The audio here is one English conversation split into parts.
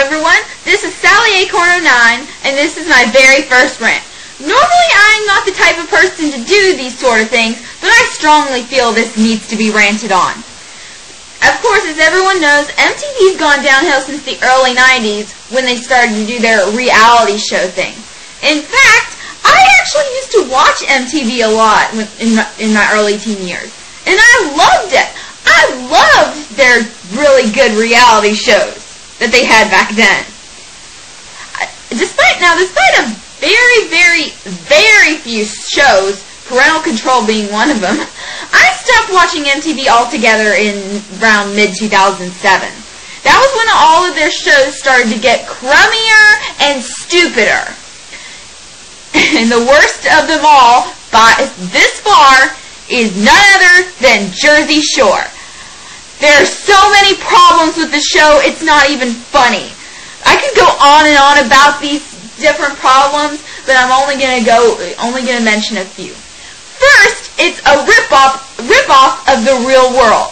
everyone, this is Sally Acorn09, and this is my very first rant. Normally I'm not the type of person to do these sort of things, but I strongly feel this needs to be ranted on. Of course, as everyone knows, MTV's gone downhill since the early 90s when they started to do their reality show thing. In fact, I actually used to watch MTV a lot in my early teen years, and I loved it. I loved their really good reality shows that they had back then. Despite a very, very, very few shows, Parental Control being one of them, I stopped watching MTV altogether in around mid-2007. That was when all of their shows started to get crummier and stupider. And the worst of them all, by this far, is none other than Jersey Shore. There are so many problems with the show, it's not even funny. I could go on and on about these different problems, but I'm only gonna mention a few. First, it's a rip-off of the real world.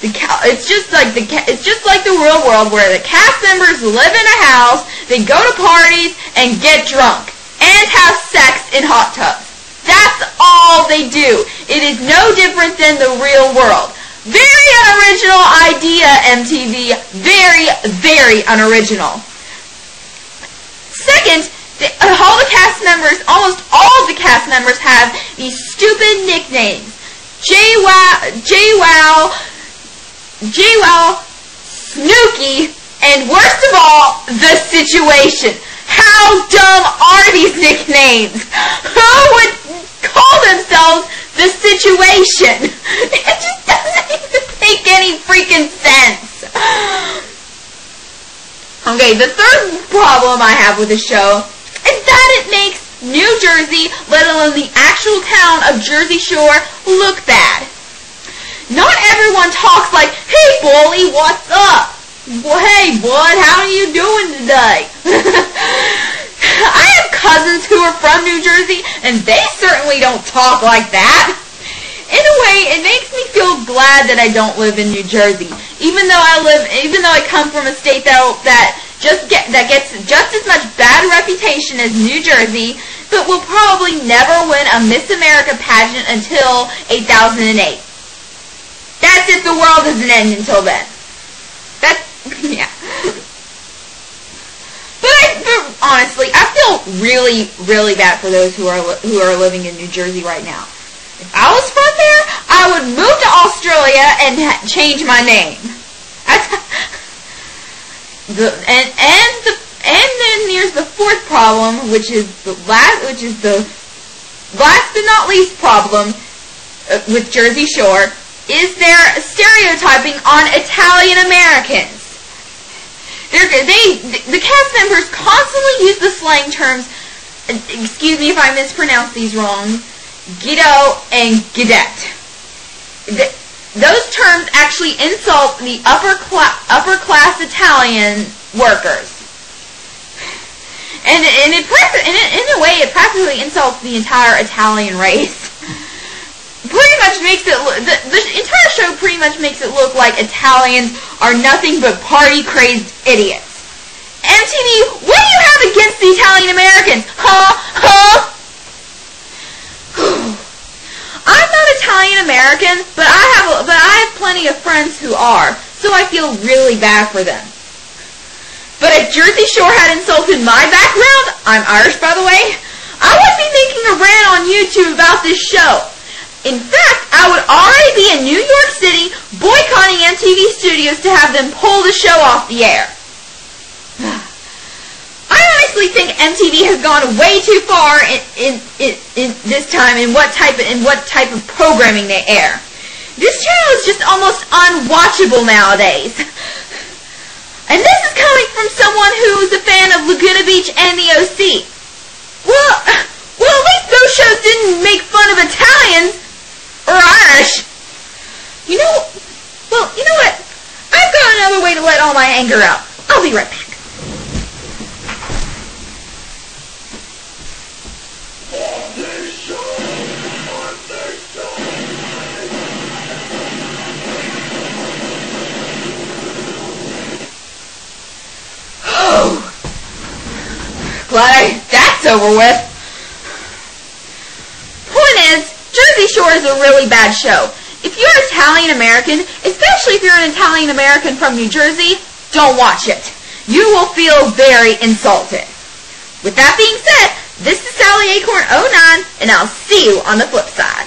It's just like the real world, where the cast members live in a house, they go to parties and get drunk and have sex in hot tubs. That's all they do. It is no different than the real world. Very unoriginal idea, MTV. Very, very unoriginal. Second, almost all of the cast members have these stupid nicknames. JWoww, Snooki, and worst of all, The Situation. How dumb are these nicknames? Who would call themselves The Situation? It just doesn't even make any freaking sense. Okay, the third problem I have with the show is that it makes New Jersey, let alone the actual town of Jersey Shore, look bad. Not everyone talks like, "Hey, bully, what's up? Well, hey, bud, how are you doing today?" I have cousins who are from New Jersey, and they certainly don't talk like that. In a way, it makes me feel glad that I don't live in New Jersey, even though I come from a state that gets just as much bad reputation as New Jersey, but will probably never win a Miss America pageant until 2008. That's if the world doesn't end until then. Yeah. But honestly, I feel really, really bad for those who are living in New Jersey right now. If I was from there, I would move to Australia and change my name. And then there's the fourth problem, which is the last but not least problem with Jersey Shore, is their stereotyping on Italian Americans. The cast members constantly use the slang terms, excuse me if I mispronounce these wrong, ghetto and gadette. Those terms actually insult the upper class Italian workers. And in a way, it practically insults the entire Italian race. Pretty much makes it the entire show pretty much makes it look like Italians are nothing but party-crazed idiots. MTV, what do you have against the Italian Americans? Huh? I'm not Italian American, but I have plenty of friends who are, so I feel really bad for them. But if Jersey Shore had insulted my background, I'm Irish by the way, I would be making a rant on YouTube about this show. In fact, I would already be in New York City boycotting MTV Studios to have them pull the show off the air. I honestly think MTV has gone way too far in this time in what type of programming they air. This channel is just almost unwatchable nowadays. And this is coming from someone who is a fan of Laguna Beach and the OC. Well, at least those shows didn't make fun of Italians or Irish. You know what? I've got another way to let all my anger out. I'll be right back. glad that's over with. Point is, Jersey Shore is a really bad show. If you're Italian American, especially if you're an Italian American from New Jersey, don't watch it. You will feel very insulted. With that being said, this is Sally Acorn 09, and I'll see you on the flip side.